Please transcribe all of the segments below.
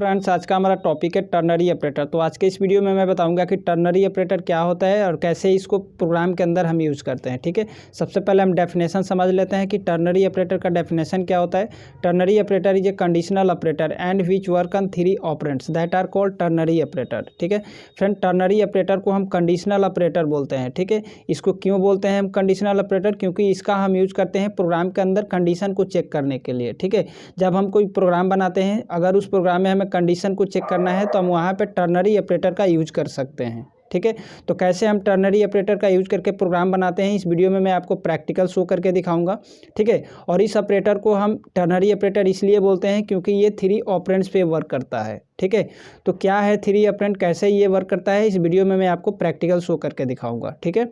Friends, आज का हमारा टॉपिक है टर्नरी ऑपरेटर। तो आज के इस वीडियो में मैं बताऊंगा कि टर्नरी ऑपरेटर क्या होता है और कैसे इसको प्रोग्राम के अंदर हम यूज़ करते हैं। ठीक है, सबसे पहले हम डेफिनेशन समझ लेते हैं कि टर्नरी ऑपरेटर का डेफिनेशन क्या होता है। Ternary operator is a conditional operator and which work on 3 operands that are called ternary operator. ठीक है फ्रेंड, टर्नरी ऑपरेटर को हम कंडीशनल ऑपरेटर बोलते हैं। ठीक है, इसको क्यों बोलते हैं हम कंडीशनल ऑपरेटर? क्योंकि इसका हम यूज़ करते हैं प्रोग्राम के अंदर कंडीशन को चेक करने के लिए। ठीक है, जब हम कोई प्रोग्राम बनाते हैं, अगर उस प्रोग्राम में हमें कंडीशन को चेक करना है तो हम वहाँ पे टर्नरी ऑपरेटर का यूज कर सकते हैं। ठीक है, तो कैसे हम टर्नरी ऑपरेटर का यूज करके प्रोग्राम बनाते हैं, इस वीडियो में मैं आपको प्रैक्टिकल शो करके दिखाऊंगा। ठीक है, और इस ऑपरेटर को हम टर्नरी ऑपरेटर इसलिए बोलते हैं क्योंकि ये 3 ऑपरेंड्स पे वर्क करता है। ठीक है, तो क्या है 3 ऑपरेंड, कैसे ये वर्क करता है, इस वीडियो में मैं आपको प्रैक्टिकल शो करके दिखाऊंगा। ठीक है,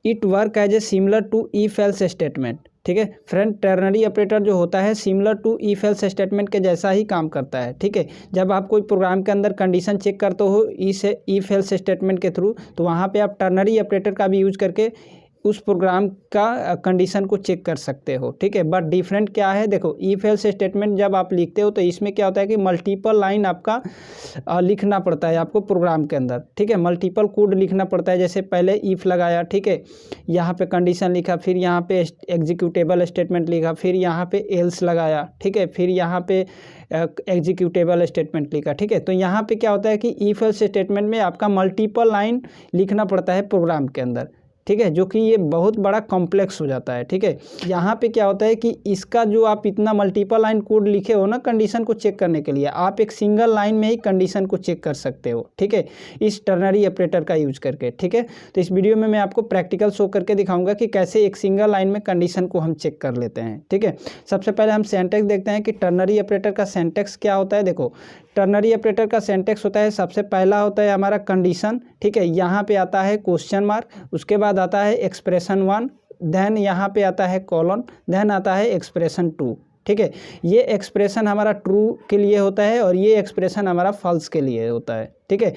it work as a similar to if else statement. ठीक है फ्रेंड, टर्नरी ऑपरेटर जो होता है similar to if else statement के जैसा ही काम करता है। ठीक है, जब आप कोई प्रोग्राम के अंदर कंडीशन चेक करते हो इस इफ एल्स स्टेटमेंट के थ्रू, तो वहाँ पे आप टर्नरी ऑपरेटर का भी यूज करके उस प्रोग्राम का कंडीशन को चेक कर सकते हो। ठीक है, बट डिफरेंट क्या है, देखो इफ एल्स स्टेटमेंट जब आप लिखते हो तो इसमें क्या होता है कि मल्टीपल लाइन आपका लिखना पड़ता है आपको प्रोग्राम के अंदर। ठीक है, मल्टीपल कोड लिखना पड़ता है। जैसे पहले इफ लगाया, ठीक है, यहाँ पे कंडीशन लिखा, फिर यहाँ पे एग्जीक्यूटेबल स्टेटमेंट लिखा, फिर यहाँ पे एल्स लगाया, ठीक है, फिर यहाँ पे एग्जीक्यूटेबल स्टेटमेंट लिखा। ठीक है, तो यहाँ पे क्या होता है कि इफ एल्स स्टेटमेंट में आपका मल्टीपल लाइन लिखना पड़ता है प्रोग्राम के अंदर। ठीक है, जो कि ये बहुत बड़ा कॉम्प्लेक्स हो जाता है। ठीक है, यहाँ पे क्या होता है कि इसका जो आप इतना मल्टीपल लाइन कोड लिखे हो ना कंडीशन को चेक करने के लिए, आप एक सिंगल लाइन में ही कंडीशन को चेक कर सकते हो। ठीक है, इस टर्नरी ऑपरेटर का यूज करके। ठीक है, तो इस वीडियो में मैं आपको प्रैक्टिकल शो करके दिखाऊंगा कि कैसे एक सिंगल लाइन में कंडीशन को हम चेक कर लेते हैं। ठीक है, सबसे पहले हम सिंटैक्स देखते हैं कि टर्नरी ऑपरेटर का सिंटैक्स क्या होता है। देखो, टर्नरी ऑपरेटर का सिंटैक्स होता है, सबसे पहला होता है हमारा कंडीशन। ठीक है, यहाँ पे आता है क्वेश्चन मार्क, उसके बाद आता है एक्सप्रेशन 1, देन यहाँ पे आता है कॉलन, देन आता है एक्सप्रेशन 2। ठीक है, ये एक्सप्रेशन हमारा ट्रू के लिए होता है और ये एक्सप्रेशन हमारा फॉल्स के लिए होता है। ठीक है,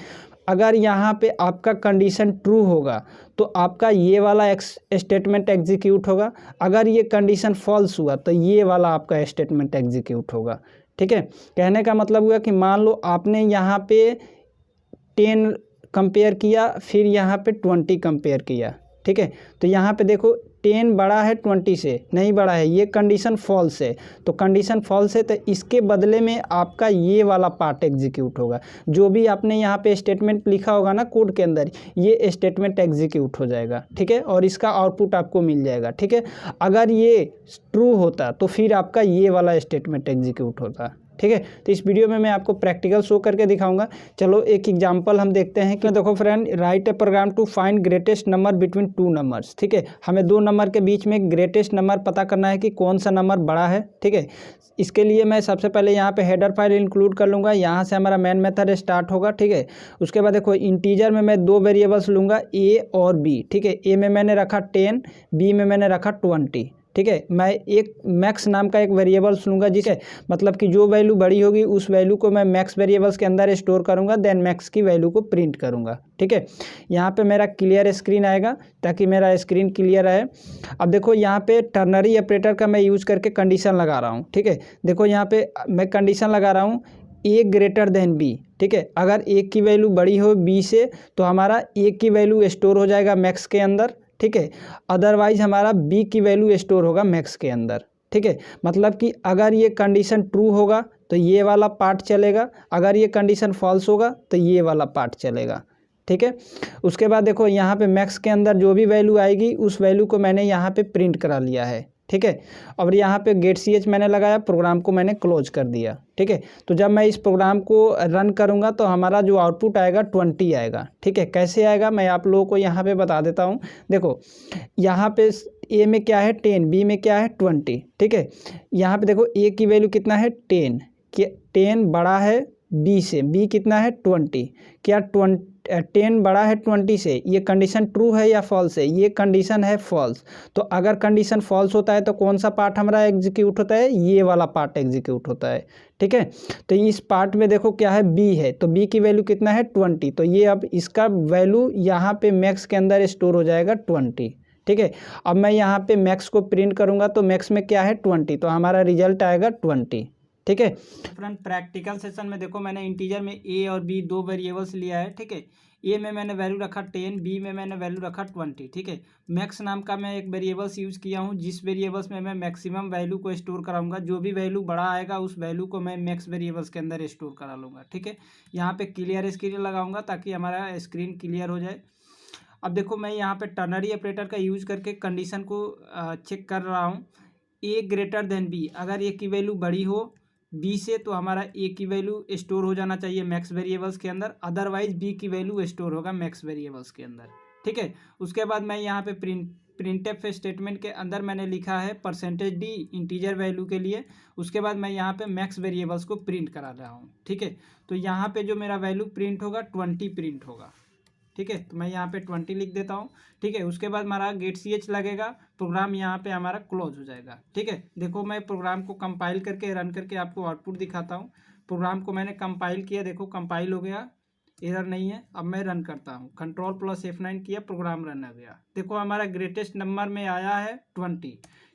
अगर यहाँ पे आपका कंडीशन ट्रू होगा तो आपका ये वाला स्टेटमेंट एग्जीक्यूट होगा, अगर ये कंडीशन फॉल्स हुआ तो ये वाला आपका स्टेटमेंट एग्जीक्यूट होगा। ठीक है, कहने का मतलब हुआ कि मान लो आपने यहाँ पे 10 कंपेयर किया, फिर यहाँ पे 20 कंपेयर किया। ठीक है, तो यहाँ पे देखो 10 बड़ा है 20 से, नहीं बड़ा है, ये कंडीशन फॉल्स है। तो कंडीशन फॉल्स है तो इसके बदले में आपका ये वाला पार्ट एग्जीक्यूट होगा। जो भी आपने यहाँ पे स्टेटमेंट लिखा होगा ना कोड के अंदर, ये स्टेटमेंट एग्जीक्यूट हो जाएगा। ठीक है, और इसका आउटपुट आपको मिल जाएगा। ठीक है, अगर ये ट्रू होता तो फिर आपका ये वाला स्टेटमेंट एग्जीक्यूट होता। ठीक है, तो इस वीडियो में मैं आपको प्रैक्टिकल शो करके दिखाऊंगा। चलो एक एग्जांपल हम देखते हैं कि देखो friend, write a program to find greatest number between 2 numbers. ठीक है, हमें 2 नंबर के बीच में ग्रेटेस्ट नंबर पता करना है कि कौन सा नंबर बड़ा है। ठीक है, इसके लिए मैं सबसे पहले यहाँ पे हेडर फाइल इंक्लूड कर लूँगा, यहाँ से हमारा मेन मेथड स्टार्ट होगा। ठीक है, उसके बाद देखो इंटीजर में मैं 2 वेरिएबल्स लूँगा, ए और बी। ठीक है, ए में मैंने रखा 10, बी में मैंने रखा 20। ठीक है, मैं एक मैक्स नाम का एक वेरिएबल्स लूँगा, जिसे मतलब कि जो वैल्यू बड़ी होगी उस वैल्यू को मैं मैक्स वेरिएबल्स के अंदर स्टोर करूँगा, देन मैक्स की वैल्यू को प्रिंट करूँगा। ठीक है, यहाँ पे मेरा क्लियर स्क्रीन आएगा ताकि मेरा स्क्रीन क्लियर है। अब देखो यहाँ पे टर्नरी ऑपरेटर का मैं यूज़ करके कंडीशन लगा रहा हूँ। ठीक है, देखो यहाँ पे मैं कंडीशन लगा रहा हूँ ए ग्रेटर देन बी। ठीक है, अगर ए की वैल्यू बड़ी हो बी से तो हमारा ए की वैल्यू स्टोर हो जाएगा मैक्स के अंदर। ठीक है, अदरवाइज हमारा बी की वैल्यू स्टोर होगा मैक्स के अंदर। ठीक है, मतलब कि अगर ये कंडीशन ट्रू होगा तो ये वाला पार्ट चलेगा, अगर ये कंडीशन फॉल्स होगा तो ये वाला पार्ट चलेगा। ठीक है, उसके बाद देखो यहाँ पे मैक्स के अंदर जो भी वैल्यू आएगी उस वैल्यू को मैंने यहाँ पे प्रिंट करा लिया है। ठीक है, और यहाँ पे गेट ch मैंने लगाया, प्रोग्राम को मैंने क्लोज कर दिया। ठीक है, तो जब मैं इस प्रोग्राम को रन करूँगा तो हमारा जो आउटपुट आएगा 20 आएगा। ठीक है, कैसे आएगा मैं आप लोगों को यहाँ पे बता देता हूँ। देखो यहाँ पे ए में क्या है 10, बी में क्या है 20। ठीक है, यहाँ पे देखो ए की वैल्यू कितना है 10, कि 10 बड़ा है बी से, बी कितना है 20, क्या 10 बड़ा है 20 से, ये कंडीशन ट्रू है या फॉल्स है? ये कंडीशन है फॉल्स। तो अगर कंडीशन फॉल्स होता है तो कौन सा पार्ट हमारा एग्जीक्यूट होता है? ये वाला पार्ट एग्जीक्यूट होता है। ठीक है, तो इस पार्ट में देखो क्या है बी है, तो बी की वैल्यू कितना है 20, तो ये अब इसका वैल्यू यहाँ पे मैक्स के अंदर स्टोर हो जाएगा 20। ठीक है, अब मैं यहाँ पे मैक्स को प्रिंट करूँगा तो मैक्स में क्या है 20, तो हमारा रिजल्ट आएगा 20। ठीक है फ्रेंड, प्रैक्टिकल सेशन में देखो मैंने इंटीजर में ए और बी दो वेरिएबल्स लिया है। ठीक है, ए में मैंने वैल्यू रखा 10, बी में मैंने वैल्यू रखा 20। ठीक है, मैक्स नाम का मैं एक वेरिएबल्स यूज़ किया हूँ, जिस वेरिएबल्स में मैं मैक्सिमम वैल्यू को स्टोर कराऊंगा। जो भी वैल्यू बड़ा आएगा उस वैल्यू को मैं मैक्स वेरिएबल्स के अंदर स्टोर करा लूँगा। ठीक है, यहाँ पे क्लियर स्क्रीन लगाऊंगा ताकि हमारा स्क्रीन क्लियर हो जाए। अब देखो मैं यहाँ पे टर्नरी ऑपरेटर का यूज़ करके कंडीशन को चेक कर रहा हूँ। ए ग्रेटर देन बी, अगर ए की वैल्यू बड़ी हो बी से तो हमारा ए की वैल्यू स्टोर हो जाना चाहिए मैक्स वेरिएबल्स के अंदर, अदरवाइज बी की वैल्यू स्टोर होगा मैक्स वेरिएबल्स के अंदर। ठीक है, उसके बाद मैं यहाँ पे प्रिंटफ स्टेटमेंट के अंदर मैंने लिखा है %d इंटीजर वैल्यू के लिए। उसके बाद मैं यहाँ पे मैक्स वेरिएबल्स को प्रिंट करा रहा हूँ। ठीक है, तो यहाँ पे जो मेरा वैल्यू प्रिंट होगा 20 प्रिंट होगा। ठीक है, तो मैं यहाँ पे 20 लिख देता हूँ। ठीक है, उसके बाद हमारा गेट ch लगेगा, प्रोग्राम यहाँ पे हमारा क्लोज हो जाएगा। ठीक है, देखो मैं प्रोग्राम को कंपाइल करके रन करके आपको आउटपुट दिखाता हूँ। प्रोग्राम को मैंने कंपाइल किया, देखो कंपाइल हो गया, एरर नहीं है। अब मैं रन करता हूँ, Ctrl+F9 किया, प्रोग्राम रन हो गया। देखो हमारा ग्रेटेस्ट नंबर में आया है 20।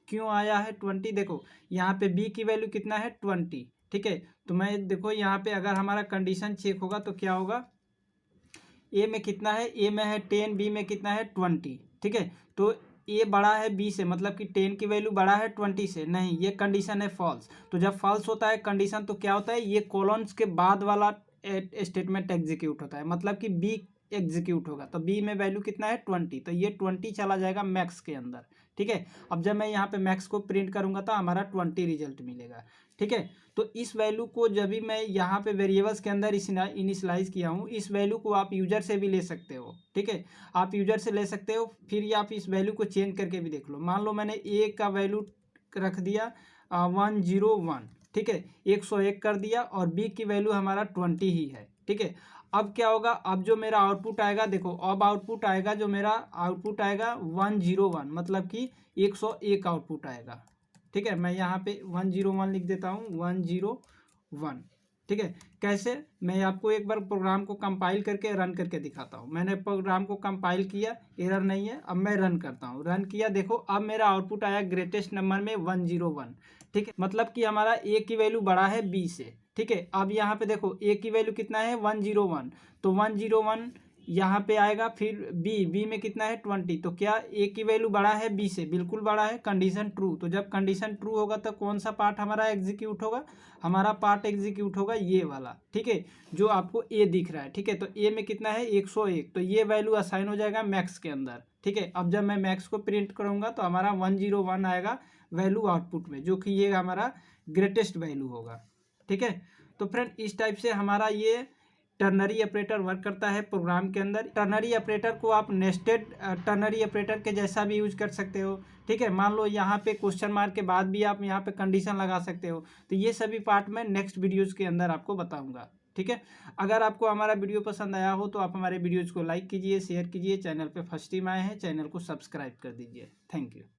क्यों आया है 20? देखो यहाँ पे बी की वैल्यू कितना है 20। ठीक है, तो मैं देखो यहाँ पे अगर हमारा कंडीशन चेक होगा तो क्या होगा, ए में कितना है, ए में है 10, बी में कितना है 20। ठीक है, तो ए बड़ा है बी से, मतलब कि 10 की वैल्यू बड़ा है 20 से, नहीं, ये कंडीशन है फॉल्स। तो जब फॉल्स होता है कंडीशन तो क्या होता है, ये कॉलन्स के बाद वाला स्टेटमेंट एग्जीक्यूट होता है, मतलब कि बी एग्जीक्यूट होगा। तो बी में वैल्यू कितना है 20, तो ये 20 चला जाएगा मैक्स के अंदर। ठीक है, अब जब मैं यहाँ पे मैक्स को प्रिंट करूँगा तो हमारा 20 रिजल्ट मिलेगा। ठीक है, तो इस वैल्यू को जब भी मैं यहाँ पे वेरिएबल्स के अंदर इनिशियलाइज किया हूँ, इस वैल्यू को आप यूजर से भी ले सकते हो। ठीक है, आप यूजर से ले सकते हो, फिर आप इस वैल्यू को चेंज करके भी देख लो। मान लो मैंने ए का वैल्यू रख दिया 101, ठीक है, 101 कर दिया, और बी की वैल्यू हमारा 20 ही है। ठीक है, अब क्या होगा, अब जो मेरा आउटपुट आएगा, देखो अब आउटपुट आएगा, जो मेरा आउटपुट आएगा 101, मतलब कि 101 आउटपुट आएगा। ठीक है, मैं यहाँ पे 101 लिख देता हूँ, 101। ठीक है, कैसे, मैं आपको एक बार प्रोग्राम को कंपाइल करके रन करके दिखाता हूँ। मैंने प्रोग्राम को कंपाइल किया, एरर नहीं है। अब मैं रन करता हूँ, रन किया, देखो अब मेरा आउटपुट आया ग्रेटेस्ट नंबर में 101। ठीक है, मतलब कि हमारा ए की वैल्यू बड़ा है बी से। ठीक है, अब यहाँ पे देखो ए की वैल्यू कितना है 101, तो 101 यहाँ पे आएगा। फिर बी में कितना है 20, तो क्या ए की वैल्यू बड़ा है बी से, बिल्कुल बड़ा है, कंडीशन ट्रू। तो जब कंडीशन ट्रू होगा तो कौन सा पार्ट हमारा एग्जीक्यूट होगा, हमारा पार्ट एग्जीक्यूट होगा ये वाला। ठीक है, जो आपको ए दिख रहा है। ठीक है, तो ए में कितना है 101, तो ये वैल्यू असाइन हो जाएगा मैक्स के अंदर। ठीक है, अब जब मैं मैक्स को प्रिंट करूँगा तो हमारा 101 आएगा वैल्यू आउटपुट में, जो कि ये हमारा ग्रेटेस्ट वैल्यू होगा। ठीक है, तो फ्रेंड इस टाइप से हमारा ये टर्नरी ऑपरेटर वर्क करता है प्रोग्राम के अंदर। टर्नरी ऑपरेटर को आप नेस्टेड टर्नरी ऑपरेटर के जैसा भी यूज कर सकते हो। ठीक है, मान लो यहाँ पे क्वेश्चन मार्क के बाद भी आप यहाँ पे कंडीशन लगा सकते हो। तो ये सभी पार्ट मैं नेक्स्ट वीडियोज़ के अंदर आपको बताऊँगा। ठीक है, अगर आपको हमारा वीडियो पसंद आया हो तो आप हमारे वीडियोज़ को लाइक कीजिए, शेयर कीजिए। चैनल पर फर्स्ट टाइम आए हैं, चैनल को सब्सक्राइब कर दीजिए। Thank you.